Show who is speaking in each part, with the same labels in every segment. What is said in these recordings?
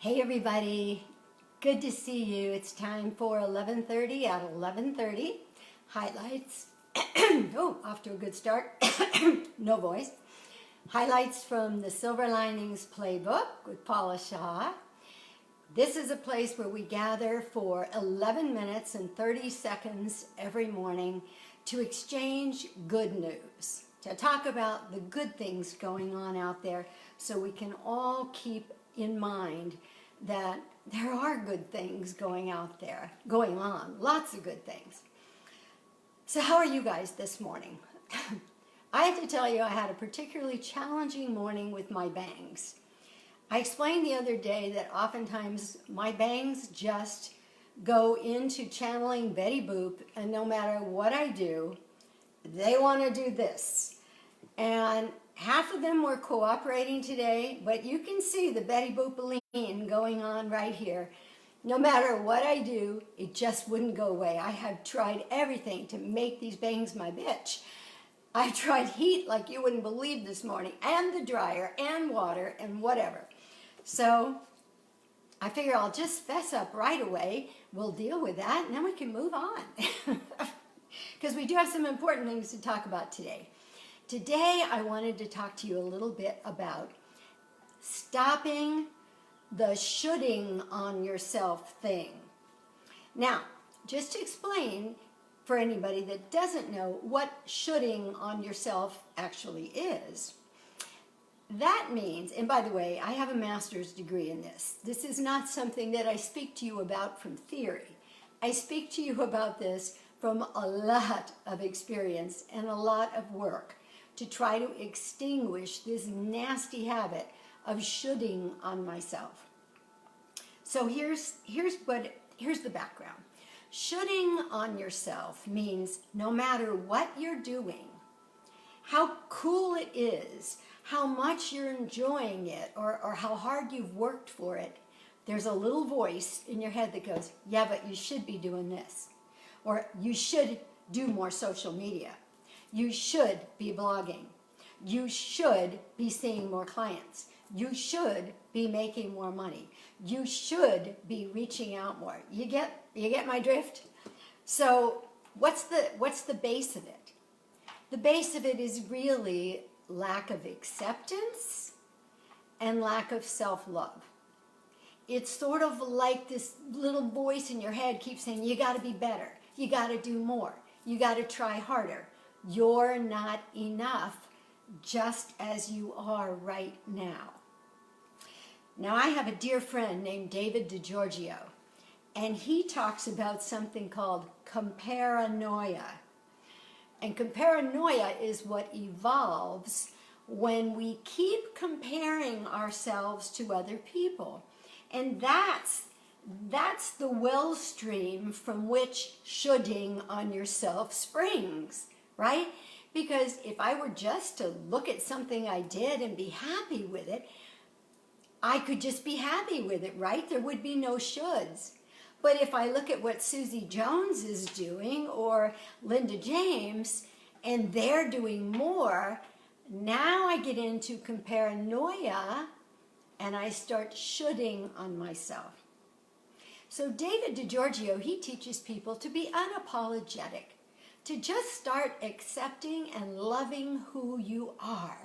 Speaker 1: Hey everybody, good to see you. It's time for 11:30 at 11:30. Highlights. Oh, off to a good start. No voice. Highlights from the Silver Linings Playbook with Paula. This is a place where we gather for 11 minutes and 30 seconds every morning to exchange good news, to talk about the good things going on out there so we can all keep in mind that there are good things going on, lots of good things. So how are you guys this morning? I have to tell you, I had a particularly challenging morning with my bangs. I explained the other day that oftentimes my bangs just go into channeling Betty Boop, and no matter what I do, they want to do this. And half of them were cooperating today, but you can see the Betty Boop-a-line going on right here. No matter what I do, it just wouldn't go away. I have tried everything to make these bangs my bitch. I tried heat like you wouldn't believe this morning, and the dryer, and water, and whatever. So I figure I'll just fess up right away. We'll deal with that, and then we can move on. Because we do have some important things to talk about today. Today, I wanted to talk to you a little bit about stopping the shoulding on yourself thing. Now, just to explain for anybody that doesn't know what shoulding on yourself actually is, that means, and by the way, I have a master's degree in this. This is not something that I speak to you about from theory. I speak to you about this from a lot of experience and a lot of work to try to extinguish this nasty habit of shoulding on myself. So here's the background. Shoulding on yourself means no matter what you're doing, how cool it is, how much you're enjoying it, or how hard you've worked for it, there's a little voice in your head that goes, yeah, but you should be doing this. Or you should do more social media. You should be blogging. You should be seeing more clients. You should be making more money. You should be reaching out more. You get my drift? So what's the base of it? The base of it is really lack of acceptance and lack of self-love. It's sort of like this little voice in your head keeps saying, you got to be better. You got to do more. You got to try harder. You're not enough just as you are right now. Now, I have a dear friend named David DiGiorgio, and he talks about something called comparanoia. And comparanoia is what evolves when we keep comparing ourselves to other people. And that's the wellstream from which shoulding on yourself springs, right? Because if I were just to look at something I did and be happy with it, I could just be happy with it, right? There would be no shoulds. But if I look at what Susie Jones is doing or Linda James, and they're doing more, now I get into comparanoia and I start shoulding on myself. So David DiGiorgio, he teaches people to be unapologetic, to just start accepting and loving who you are.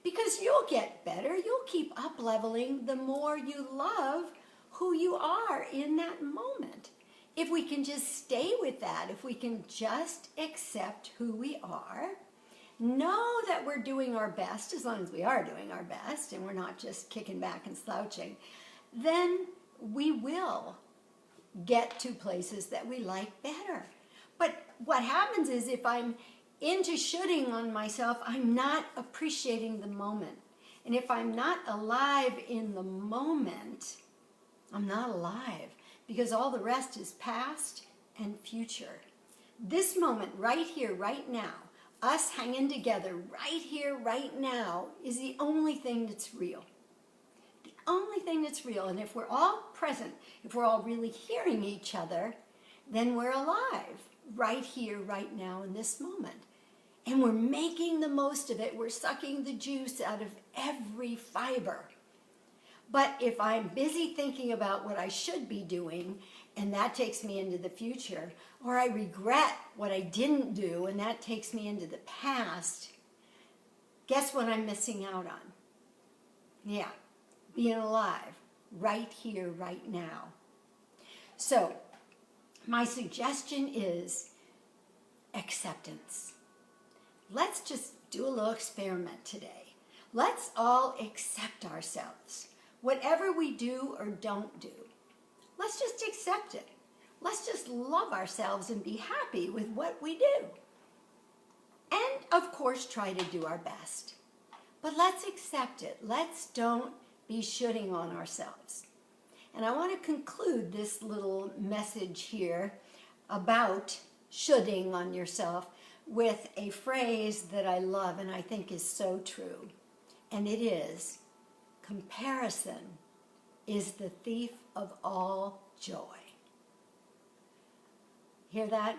Speaker 1: Because you'll get better, you'll keep up leveling the more you love who you are in that moment. If we can just stay with that, if we can just accept who we are, know that we're doing our best, as long as we are doing our best and we're not just kicking back and slouching, then we will get to places that we like better. But what happens is if I'm into shoulding on myself, I'm not appreciating the moment. And if I'm not alive in the moment, I'm not alive, because all the rest is past and future. This moment right here, right now, us hanging together right here, right now, is the only thing that's real. The only thing that's real. And if we're all present, if we're all really hearing each other, then we're alive right here, right now, in this moment. And we're making the most of it. We're sucking the juice out of every fiber. But if I'm busy thinking about what I should be doing, and that takes me into the future, or I regret what I didn't do, and that takes me into the past, guess what I'm missing out on? Yeah, being alive, right here, right now. So, my suggestion is acceptance. Let's just do a little experiment today. Let's all accept ourselves. Whatever we do or don't do, let's just accept it. Let's just love ourselves and be happy with what we do. And of course, try to do our best. But let's accept it. Let's don't be shooting on ourselves. And I want to conclude this little message here about shoulding on yourself with a phrase that I love and I think is so true. And it is, comparison is the thief of all joy. Hear that?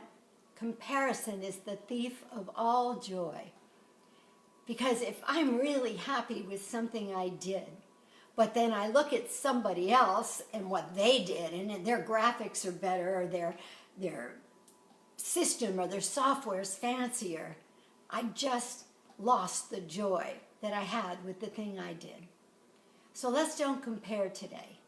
Speaker 1: Comparison is the thief of all joy. Because if I'm really happy with something I did, but then I look at somebody else and what they did, and their graphics are better, or their system or their software is fancier, I just lost the joy that I had with the thing I did. So let's don't compare today.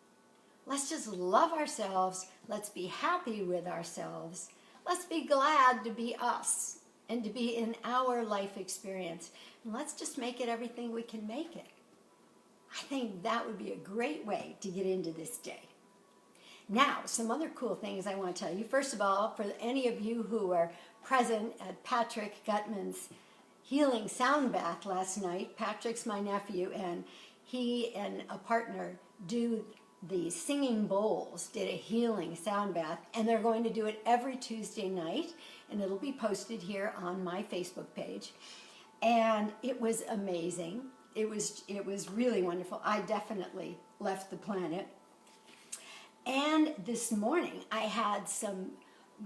Speaker 1: Let's just love ourselves. Let's be happy with ourselves. Let's be glad to be us and to be in our life experience. And let's just make it everything we can make it. I think that would be a great way to get into this day. Now, some other cool things I want to tell you. First of all, for any of you who are present at Patrick Gutman's healing sound bath last night, Patrick's my nephew, and he and a partner do the Singing Bowls, did a healing sound bath, and they're going to do it every Tuesday night, and it'll be posted here on my Facebook page. And it was amazing. It was really wonderful. I definitely left the planet. And this morning I had some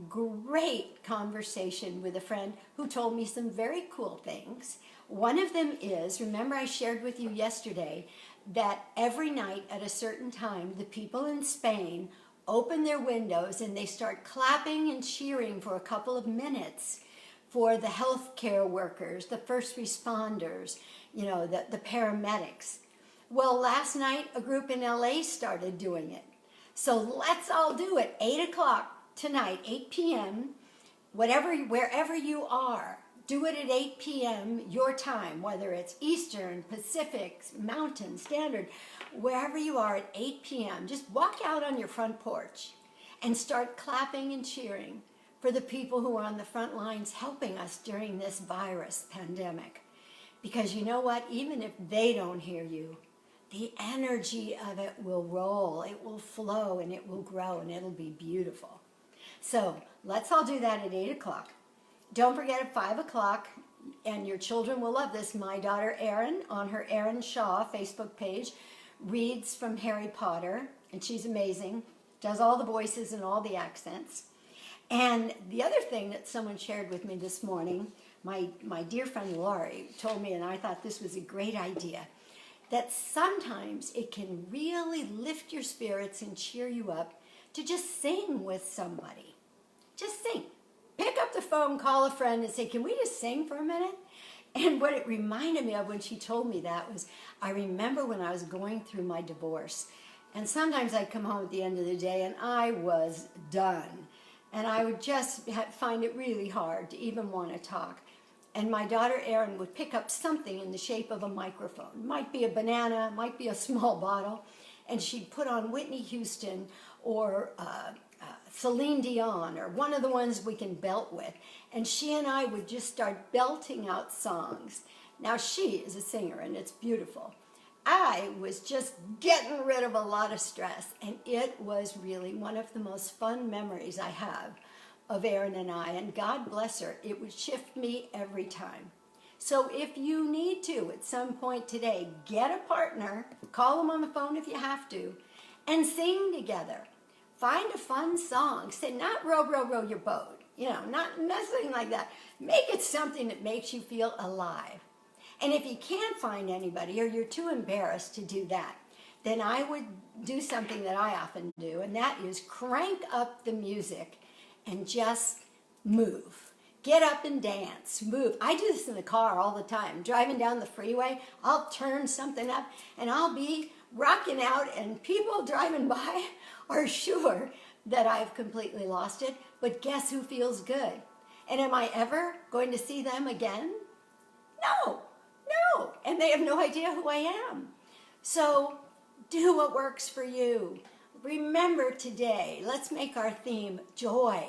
Speaker 1: great conversation with a friend who told me some very cool things. One of them is, remember I shared with you yesterday that every night at a certain time, the people in Spain open their windows and they start clapping and cheering for a couple of minutes for the healthcare workers, the first responders, the paramedics. Well, last night a group in LA started doing it. So let's all do it. 8 o'clock tonight, 8 p.m., wherever you are. Do it at 8 p.m. your time, whether it's Eastern, Pacific, Mountain, Standard, wherever you are at 8 p.m. Just walk out on your front porch and start clapping and cheering for the people who are on the front lines helping us during this virus pandemic. Because you know what? Even if they don't hear you, the energy of it will roll, it will flow, and it will grow, and it'll be beautiful. So let's all do that at 8 o'clock. Don't forget at 5 o'clock, and your children will love this, my daughter Erin, on her Erin Shaw Facebook page, reads from Harry Potter, and she's amazing, does all the voices and all the accents. And the other thing that someone shared with me this morning, my dear friend Laurie told me, and I thought this was a great idea, that sometimes it can really lift your spirits and cheer you up to just sing with somebody. Just sing. Pick up the phone, call a friend and say, can we just sing for a minute? And what it reminded me of when she told me that was, I remember when I was going through my divorce, and sometimes I'd come home at the end of the day and I was done. And I would just find it really hard to even want to talk. And my daughter Erin would pick up something in the shape of a microphone. Might be a banana, might be a small bottle. And she'd put on Whitney Houston or Celine Dion or one of the ones we can belt with. And she and I would just start belting out songs. Now she is a singer and it's beautiful. I was just getting rid of a lot of stress, and it was really one of the most fun memories I have of Erin and I, and God bless her, it would shift me every time. So if you need to, at some point today, get a partner, call them on the phone if you have to, and sing together. Find a fun song. Say, not row, row, row your boat. Not nothing like that. Make it something that makes you feel alive. And if you can't find anybody or you're too embarrassed to do that, then I would do something that I often do, and that is crank up the music and just move. Get up and dance, move. I do this in the car all the time. Driving down the freeway, I'll turn something up and I'll be rocking out, and people driving by are sure that I've completely lost it. But guess who feels good? And am I ever going to see them again? No, no. And they have no idea who I am. So do what works for you. Remember today, let's make our theme joy.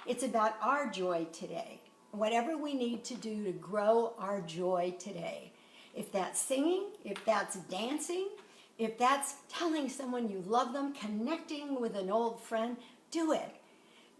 Speaker 1: It's about our joy today. Whatever we need to do to grow our joy today. If that's singing, if that's dancing, if that's telling someone you love them, connecting with an old friend, do it.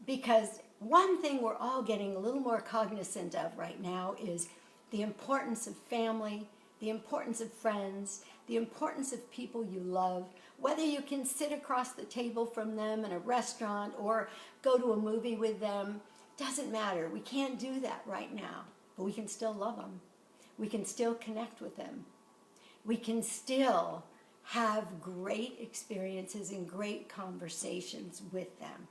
Speaker 1: Because one thing we're all getting a little more cognizant of right now is the importance of family, the importance of friends, the importance of people you love, whether you can sit across the table from them in a restaurant or go to a movie with them, doesn't matter. We can't do that right now, but we can still love them. We can still connect with them. We can still have great experiences and great conversations with them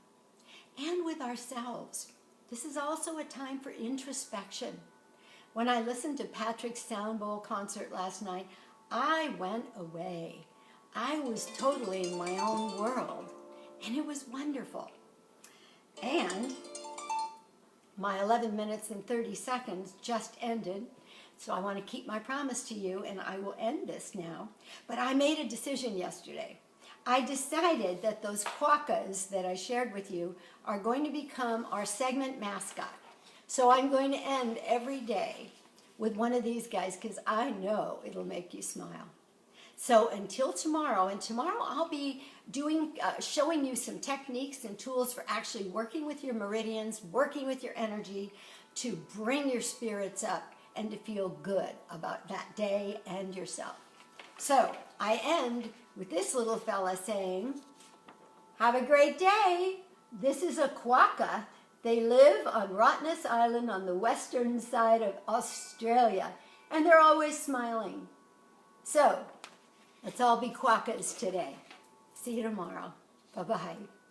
Speaker 1: and with ourselves. This is also a time for introspection. When I listened to Patrick's Sound Bowl concert last night, I went away. I was totally in my own world, and it was wonderful. And my 11 minutes and 30 seconds just ended, so I want to keep my promise to you, and I will end this now. But I made a decision yesterday. I decided that those quokkas that I shared with you are going to become our segment mascot. So I'm going to end every day with one of these guys because I know it'll make you smile. So until tomorrow, and tomorrow I'll be showing you some techniques and tools for actually working with your meridians, working with your energy to bring your spirits up and to feel good about that day and yourself. So I end with this little fella saying, have a great day. This is a quokka. They live on Rottnest Island on the western side of Australia, and they're always smiling. So let's all be quokkas today. See you tomorrow. Bye-bye.